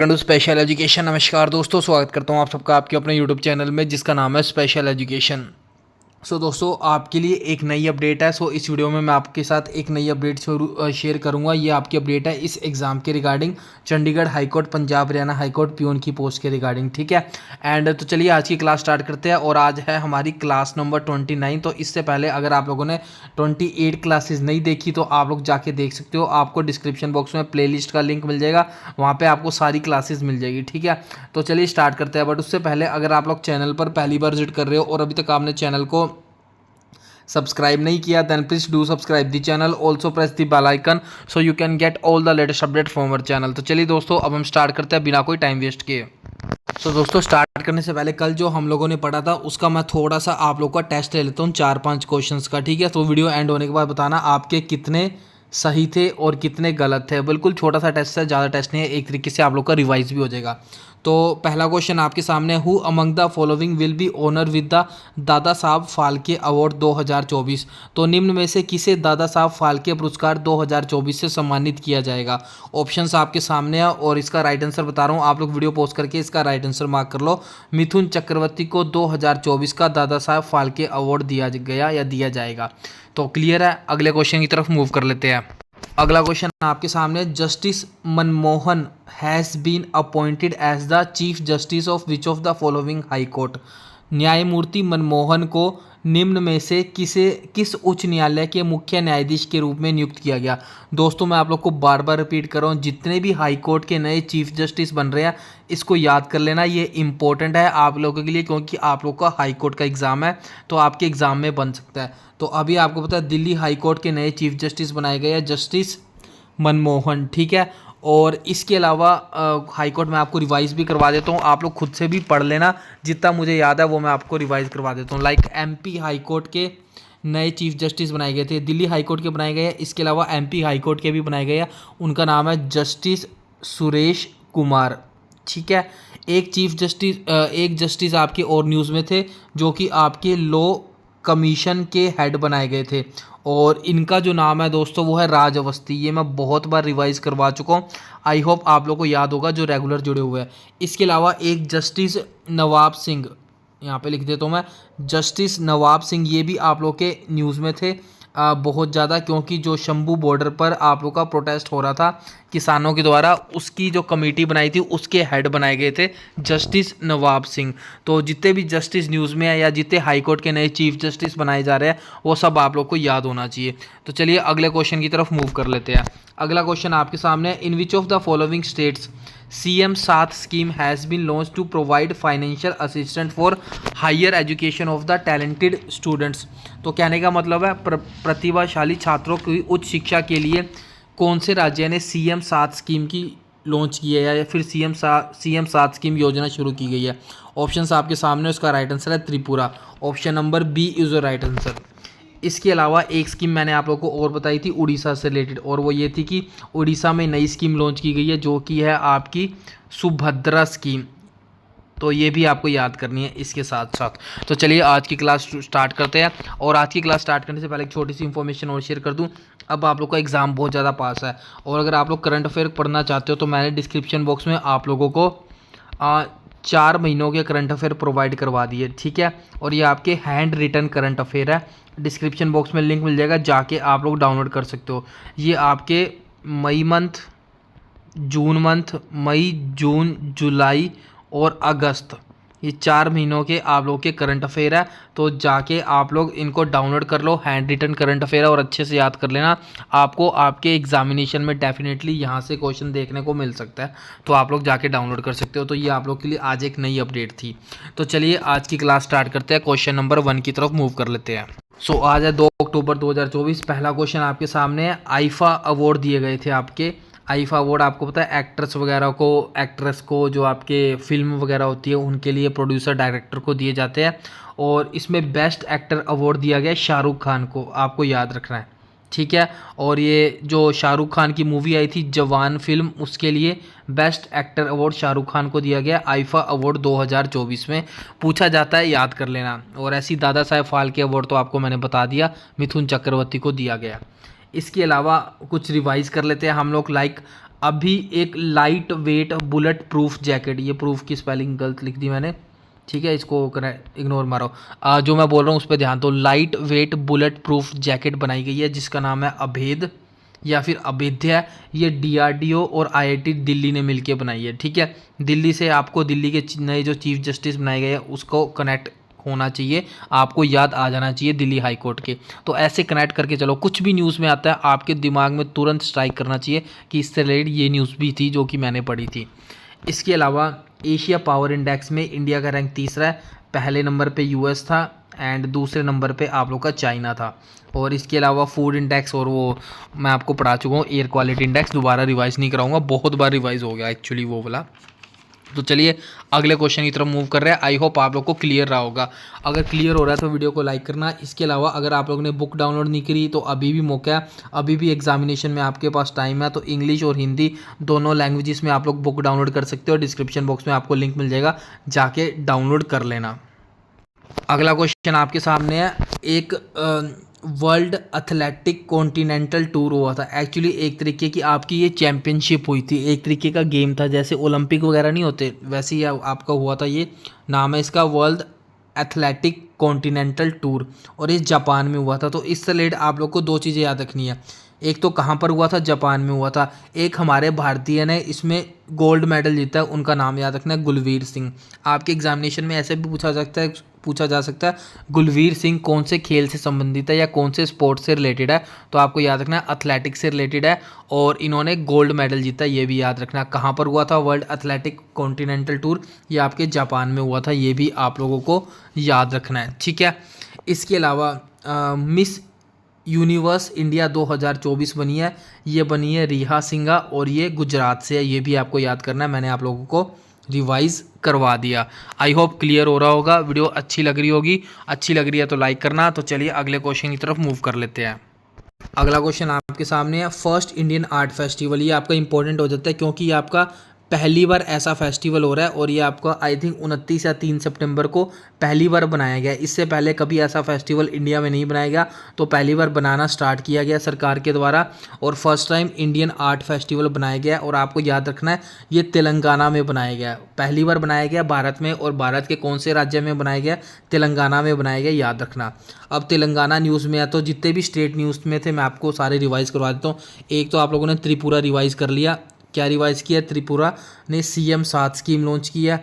To special education. नमस्कार दोस्तों, स्वागत करता हूं आप सबका आपके अपने यूट्यूब चैनल में जिसका नाम है स्पेशल एजुकेशन। दोस्तों आपके लिए एक नई अपडेट है। इस वीडियो में मैं आपके साथ एक नई अपडेट शेयर करूंगा। ये आपकी अपडेट है इस एग्ज़ाम के regarding, Chandigarh high court, Punjab Haryana high court peon की पोस्ट के रिगार्डिंग। ठीक है। एंड तो चलिए आज की क्लास स्टार्ट करते हैं। और आज है हमारी क्लास नंबर 29। तो इससे पहले अगर आप लोगों ने 28 क्लासेस नहीं देखी तो आप लोग जाके देख सकते हो। आपको डिस्क्रिप्शन बॉक्स में प्लेलिस्ट का लिंक मिल जाएगा, वहाँ पे आपको सारी क्लासेस मिल जाएगी। ठीक है। तो चलिए स्टार्ट करते हैं। बट उससे पहले अगर आप लोग चैनल पर पहली बार विजिट कर रहे हो और अभी तक आपने चैनल को सब्सक्राइब नहीं किया, then please do subscribe the channel, also press the bell icon so you can get all the latest update from our channel. तो चलिए दोस्तों अब हम स्टार्ट करते हैं बिना कोई टाइम वेस्ट किए। दोस्तों स्टार्ट करने से पहले कल जो हम लोगों ने पढ़ा था उसका मैं थोड़ा सा आप लोगों का टेस्ट ले लेता हूँ, 4-5 क्वेश्चंस का। ठीक है। तो वीडियो एंड होने के बाद बताना आपके कितने सही थे और कितने गलत थे। बिल्कुल छोटा सा टेस्ट है, ज़्यादा टेस्ट नहीं है, एक तरीके से आप लोग का रिवाइज भी हो जाएगा। तो पहला क्वेश्चन आपके सामने, who among the following will be honour with the Dadasaheb Phalke award 2024। तो निम्न में से किसे दादा साहब फाल्के पुरस्कार 2024 से सम्मानित किया जाएगा। ऑप्शंस आपके सामने है और इसका राइट आंसर बता रहा हूँ, आप लोग वीडियो पॉज करके इसका राइट आंसर मार्क कर लो। मिथुन चक्रवर्ती को 2024 का दादा साहब फाल्के अवार्ड दिया गया या दिया जाएगा। तो क्लियर है। अगले क्वेश्चन की तरफ मूव कर लेते हैं। अगला क्वेश्चन आपके सामने, justice Manmohan has been appointed as the chief justice of which of the following high court. न्यायमूर्ति मनमोहन को निम्न में से किस उच्च न्यायालय के मुख्य न्यायाधीश के रूप में नियुक्त किया गया। दोस्तों मैं आप लोग को बार बार रिपीट कर रहा हूँ, जितने भी हाई कोर्ट के नए चीफ जस्टिस बन रहे हैं इसको याद कर लेना। ये इंपॉर्टेंट है आप लोगों के लिए, क्योंकि आप लोग का हाई कोर्ट का एग्ज़ाम है तो आपके एग्ज़ाम में बन सकता है। तो अभी आपको पता है दिल्ली हाई कोर्ट के नए चीफ जस्टिस बनाए गए हैं जस्टिस मनमोहन। ठीक है। और इसके अलावा हाई कोर्ट में आपको रिवाइज भी करवा देता हूँ, आप लोग खुद से भी पढ़ लेना, जितना मुझे याद है वो मैं आपको रिवाइज करवा देता हूँ। लाइक एमपी हाई कोर्ट के नए चीफ जस्टिस बनाए गए थे, दिल्ली हाई कोर्ट के बनाए गए हैं, इसके अलावा एमपी हाई कोर्ट के भी बनाए गए हैं। उनका नाम है जस्टिस सुरेश कुमार। ठीक है। एक जस्टिस आपके और न्यूज़ में थे जो कि आपके लॉ कमीशन के हेड बनाए गए थे, और इनका जो नाम है दोस्तों वो है राज अवस्थी। ये मैं बहुत बार रिवाइज करवा चुका हूँ, आई होप आप लोगों को याद होगा जो रेगुलर जुड़े हुए हैं। इसके अलावा एक जस्टिस नवाब सिंह, यहाँ पे लिख देता हूँ मैं, जस्टिस नवाब सिंह, ये भी आप लोग के न्यूज़ में थे बहुत ज़्यादा, क्योंकि जो शंभू बॉर्डर पर आप लोग का प्रोटेस्ट हो रहा था किसानों के द्वारा, उसकी जो कमेटी बनाई थी उसके हेड बनाए गए थे जस्टिस नवाब सिंह। तो जितने भी जस्टिस न्यूज़ में है या जितने हाई कोर्ट के नए चीफ जस्टिस बनाए जा रहे हैं वो सब आप लोग को याद होना चाहिए। तो चलिए अगले क्वेश्चन की तरफ मूव कर लेते हैं। अगला क्वेश्चन आपके सामने, in which of the following states CM 7 scheme has been launch to provide financial assistant for higher education of the talented students. तो कहने का मतलब है प्रतिभाशाली छात्रों की उच्च शिक्षा के लिए कौन से राज्य ने CM 7 स्कीम की लॉन्च की है या फिर CM 7 स्कीम योजना शुरू की गई है। ऑप्शंस आपके सामने, उसका राइट आंसर है Tripura. Option number B is the right answer. इसके अलावा एक स्कीम मैंने आप लोगों को और बताई थी उड़ीसा से रिलेटेड, और वो ये थी कि उड़ीसा में नई स्कीम लॉन्च की गई है जो कि है आपकी सुभद्रा स्कीम। तो ये भी आपको याद करनी है इसके साथ साथ। तो चलिए आज की क्लास स्टार्ट करते हैं। और आज की क्लास स्टार्ट करने से पहले एक छोटी सी इन्फॉर्मेशन और शेयर कर दूं। अब आप लोग का एग्ज़ाम बहुत ज़्यादा पास है, और अगर आप लोग करंट अफेयर पढ़ना चाहते हो तो मैंने डिस्क्रिप्शन बॉक्स में आप लोगों को 4 महीनों के करंट अफेयर प्रोवाइड करवा दिए। ठीक है। और ये आपके हैंड रिटन करंट अफेयर है, डिस्क्रिप्शन बॉक्स में लिंक मिल जाएगा, जाके आप लोग डाउनलोड कर सकते हो। ये आपके मई, जून, जुलाई और अगस्त, ये 4 महीनों के आप लोग के करंट अफेयर है। तो जाके आप लोग इनको डाउनलोड कर लो, हैंड रिटन करंट अफेयर है, और अच्छे से याद कर लेना। आपको आपके एग्जामिनेशन में डेफिनेटली यहाँ से क्वेश्चन देखने को मिल सकता है, तो आप लोग जाके डाउनलोड कर सकते हो। तो ये आप लोग के लिए आज एक नई अपडेट थी। तो चलिए आज की क्लास स्टार्ट करते हैं, क्वेश्चन नंबर 1 की तरफ मूव कर लेते हैं। आज है 2 अक्टूबर 2024। पहला क्वेश्चन आपके सामने है, आईफा अवार्ड दिए गए थे आपके। आईफा अवार्ड आपको पता है एक्ट्रेस को जो आपके फिल्म वगैरह होती है उनके लिए प्रोड्यूसर डायरेक्टर को दिए जाते हैं, और इसमें बेस्ट एक्टर अवार्ड दिया गया शाहरुख खान को, आपको याद रखना है। ठीक है। और ये जो शाहरुख खान की मूवी आई थी जवान फिल्म, उसके लिए best actor award Shahrukh Khan को दिया गया आईफा अवार्ड 2024 में। पूछा जाता है, याद कर लेना। और ऐसी दादा साहेब फाल्के अवार्ड तो आपको मैंने बता दिया, मिथुन चक्रवर्ती को दिया गया। इसके अलावा कुछ रिवाइज कर लेते हैं हम लोग। लाइक अभी एक light weight bullet proof jacket, ये प्रूफ की स्पेलिंग गलत लिख दी मैंने, ठीक है, इसको इग्नोर मारो। जो मैं बोल रहा हूँ उस पर ध्यान दो। Light weight bullet proof jacket बनाई गई है जिसका नाम है अभेद या फिर अभेद्य। ये डीआरडीओ और आईआईटी दिल्ली ने मिलकर बनाई है, ठीक है। दिल्ली से आपको, दिल्ली के नए जो चीफ जस्टिस बनाए गए हैं उसको कनेक्ट होना चाहिए, आपको याद आ जाना चाहिए दिल्ली हाई कोर्ट के। तो ऐसे कनेक्ट करके चलो, कुछ भी न्यूज़ में आता है आपके दिमाग में तुरंत स्ट्राइक करना चाहिए कि इससे रिलेटेड ये न्यूज़ भी थी जो कि मैंने पढ़ी थी। इसके अलावा एशिया पावर इंडेक्स में इंडिया का रैंक तीसरा है। पहले नंबर पे यूएस था एंड दूसरे नंबर पे आप लोग का चाइना था। और इसके अलावा फूड इंडेक्स, और वो मैं आपको पढ़ा चुका हूँ, एयर क्वालिटी इंडेक्स दोबारा रिवाइज़ नहीं कराऊंगा, बहुत बार रिवाइज़ हो गया एक्चुअली वो वाला। तो चलिए अगले क्वेश्चन की तरफ मूव कर रहे हैं। आई होप आप लोग को क्लियर रहा होगा। अगर क्लियर हो रहा है तो वीडियो को लाइक करना। इसके अलावा अगर आप लोगों ने बुक डाउनलोड नहीं करी तो अभी भी मौका है, अभी भी एग्जामिनेशन में आपके पास टाइम है। तो इंग्लिश और हिंदी दोनों लैंग्वेजेस में आप लोग बुक डाउनलोड कर सकते हो। डिस्क्रिप्शन बॉक्स में आपको लिंक मिल जाएगा, जाके डाउनलोड कर लेना। अगला क्वेश्चन आपके सामने है। एक वर्ल्ड एथलेटिक कॉन्टिनेंटल टूर हुआ था। एक्चुअली एक तरीके की आपकी ये चैम्पियनशिप हुई थी, एक तरीके का गेम था, जैसे ओलंपिक वगैरह नहीं होते वैसे ही आपका हुआ था। ये नाम है इसका वर्ल्ड एथलेटिक कॉन्टिनेंटल टूर, और ये जापान में हुआ था। तो इस रिलेटेड आप लोग को दो चीज़ें याद रखनी है। एक तो कहाँ पर हुआ था, जापान में हुआ था। एक हमारे भारतीय ने इसमें गोल्ड मेडल जीता है, उनका नाम याद रखना है, गुलवीर सिंह। आपके एग्जामिनेशन में ऐसे भी पूछा जा सकता है गुलवीर सिंह कौन से खेल से संबंधित है या कौन से स्पोर्ट से रिलेटेड है। तो आपको याद रखना है एथलेटिक्स से रिलेटेड है, और इन्होंने गोल्ड मेडल जीता, ये भी याद रखना। कहाँ पर हुआ था वर्ल्ड एथलेटिक कॉन्टिनेंटल टूर, ये आपके जापान में हुआ था, ये भी आप लोगों को याद रखना है, ठीक है। इसके अलावा मिस यूनिवर्स इंडिया 2024 बनी है, ये बनी है रिहा सिंघा, और ये गुजरात से है, ये भी आपको याद करना है। मैंने आप लोगों को रिवाइज करवा दिया। आई होप क्लियर हो रहा होगा, वीडियो अच्छी लग रही होगी। अच्छी लग रही है तो लाइक करना। तो चलिए अगले क्वेश्चन की तरफ मूव कर लेते हैं। अगला क्वेश्चन आपके सामने है, फर्स्ट इंडियन आर्ट फेस्टिवल। ये आपका इंपॉर्टेंट हो जाता है क्योंकि ये आपका पहली बार ऐसा फेस्टिवल हो रहा है, और ये आपका आई थिंक 29 या 3 सितंबर को पहली बार बनाया गया। इससे पहले कभी ऐसा फेस्टिवल इंडिया में नहीं बनाया गया, तो पहली बार बनाना स्टार्ट किया गया सरकार के द्वारा, और first time Indian art festival बनाया गया। और आपको याद रखना है ये तेलंगाना में बनाया गया, पहली बार बनाया गया भारत में। और भारत के कौन से राज्य में बनाया गया, तेलंगाना में बनाया गया, याद रखना। अब तेलंगाना न्यूज़ में है तो जितने भी स्टेट न्यूज़ में थे मैं आपको सारे रिवाइज़ करवा देता हूँ। एक तो आप लोगों ने त्रिपुरा रिवाइज़ कर लिया। क्या रिवाइज़ किया, त्रिपुरा ने CM 7 स्कीम लॉन्च किया,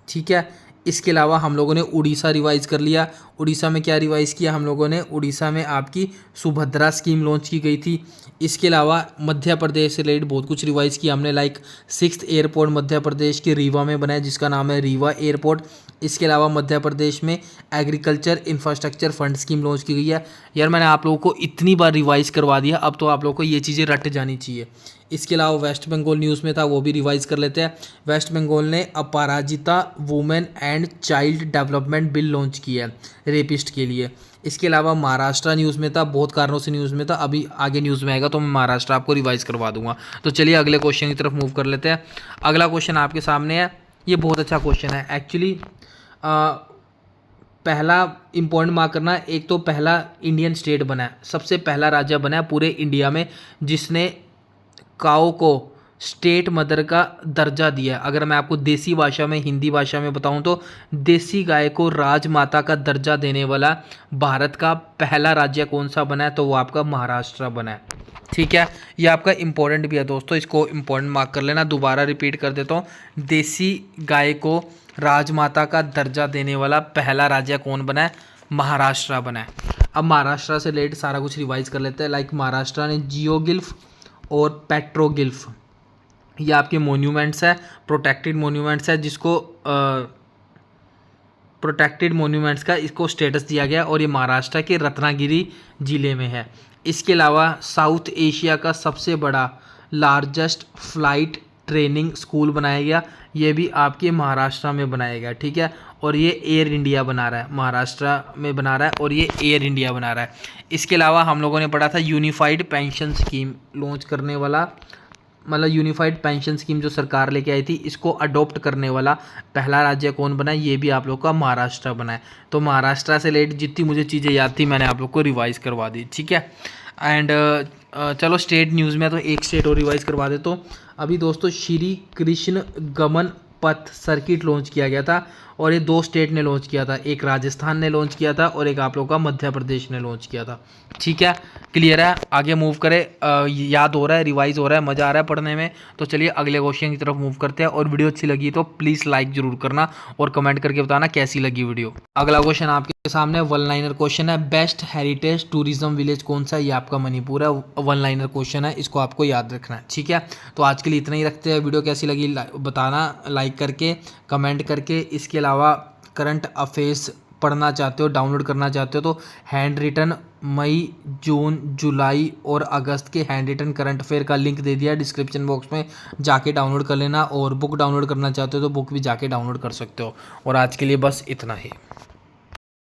ठीक है। इसके अलावा हम लोगों ने उड़ीसा रिवाइज़ कर लिया। उड़ीसा में क्या रिवाइज़ किया हम लोगों ने, उड़ीसा में आपकी सुभद्रा स्कीम लॉन्च की गई थी। इसके अलावा मध्य प्रदेश से रिलेटेड बहुत कुछ रिवाइज़ किया हमने, like 6th airport Madhya Pradesh के रीवा में बना है जिसका नाम है रीवा एयरपोर्ट। इसके अलावा मध्य प्रदेश में agriculture infrastructure fund scheme launch की गई है। यार मैंने आप लोगों को इतनी बार रिवाइज़ करवा दिया, अब तो आप लोगों को ये चीज़ें रट जानी चाहिए। इसके अलावा वेस्ट बंगाल न्यूज़ में था, वो भी रिवाइज़ कर लेते हैं। वेस्ट बंगाल ने Aparajita women and child development bill launch किया है रेपिस्ट के लिए। इसके अलावा महाराष्ट्र न्यूज़ में था, बहुत कारणों से न्यूज़ में था, अभी आगे न्यूज़ में आएगा तो मैं महाराष्ट्र आपको रिवाइज़ करवा दूंगा। तो चलिए अगले क्वेश्चन की तरफ मूव कर लेते हैं। अगला क्वेश्चन आपके सामने है, ये बहुत अच्छा क्वेश्चन है एक्चुअली। पहला इंपॉर्टेंट मार्क करना, एक तो पहला इंडियन स्टेट बना है, सबसे पहला राज्य बना है पूरे इंडिया में जिसने काऊ को स्टेट मदर का दर्जा दिया। अगर मैं आपको देसी भाषा में, हिंदी भाषा में बताऊं तो देसी गाय को राजमाता का दर्जा देने वाला भारत का पहला राज्य कौन सा बना है, तो वो आपका महाराष्ट्र बना है, ठीक है। ये आपका इंपॉर्टेंट भी है दोस्तों, इसको इंपॉर्टेंट मार्क कर लेना। दोबारा रिपीट कर देता हूँ, देसी गाय को राजमाता का दर्जा देने वाला पहला राज्य कौन बना है, महाराष्ट्र बना है। अब महाराष्ट्र से रिलेटेड सारा कुछ रिवाइज कर लेते हैं। लाइक महाराष्ट्र ने जियोगिल्फ और पेट्रोगिल्फ, ये आपके मोन्यूमेंट्स है, प्रोटेक्टेड मोन्यूमेंट्स है, जिसको प्रोटेक्टेड मोन्यूमेंट्स का इसको स्टेटस दिया गया, और ये महाराष्ट्र के रत्नागिरी जिले में है। इसके अलावा साउथ एशिया का सबसे बड़ा लार्जेस्ट फ्लाइट ट्रेनिंग स्कूल बनाया गया, ये भी आपके महाराष्ट्र में बनाया गया, ठीक है। और ये एयर इंडिया बना रहा है, महाराष्ट्र में बना रहा है, और ये एयर इंडिया बना रहा है। इसके अलावा हम लोगों ने पढ़ा था यूनिफाइड पेंशन स्कीम लॉन्च करने वाला, मतलब यूनिफाइड पेंशन स्कीम जो सरकार लेके आई थी, इसको अडॉप्ट करने वाला पहला राज्य कौन बना है, ये भी आप लोग का महाराष्ट्र बना है। तो महाराष्ट्र से रिलेटेड जितनी मुझे चीज़ें याद थी मैंने आप लोग को रिवाइज़ करवा दी, ठीक है। एंड चलो स्टेट न्यूज़ में तो एक स्टेट और रिवाइज करवा देता हूँ। अभी दोस्तों श्री कृष्ण गमन पथ सर्किट लॉन्च किया गया था और ये 2 स्टेट ने लॉन्च किया था, एक राजस्थान ने लॉन्च किया था और एक आप लोगों का मध्य प्रदेश ने लॉन्च किया था। ठीक है, क्लियर है, आगे मूव करें। याद हो रहा है, रिवाइज हो रहा है, मज़ा आ रहा है पढ़ने में। तो चलिए अगले क्वेश्चन की तरफ मूव करते हैं। और वीडियो अच्छी लगी तो प्लीज़ लाइक जरूर करना और कमेंट करके बताना कैसी लगी वीडियो। अगला क्वेश्चन आपके सामने वन लाइनर क्वेश्चन है, बेस्ट हेरिटेज टूरिज्म विलेज कौन सा है? ये आपका मणिपुर है। वन लाइनर क्वेश्चन है, इसको आपको याद रखना है। ठीक है, तो आज के लिए इतना ही रखते हैं। वीडियो कैसी लगी बताना लाइक करके, कमेंट करके। इसके अलावा करंट अफेयर्स पढ़ना चाहते हो, डाउनलोड करना चाहते हो तो हैंड रिटन मई, जून, जुलाई और अगस्त के हैंड रिटन करंट अफेयर का लिंक दे दिया डिस्क्रिप्शन बॉक्स में, जाके डाउनलोड कर लेना। और बुक डाउनलोड करना चाहते हो तो बुक भी जाके डाउनलोड कर सकते हो। और आज के लिए बस इतना ही।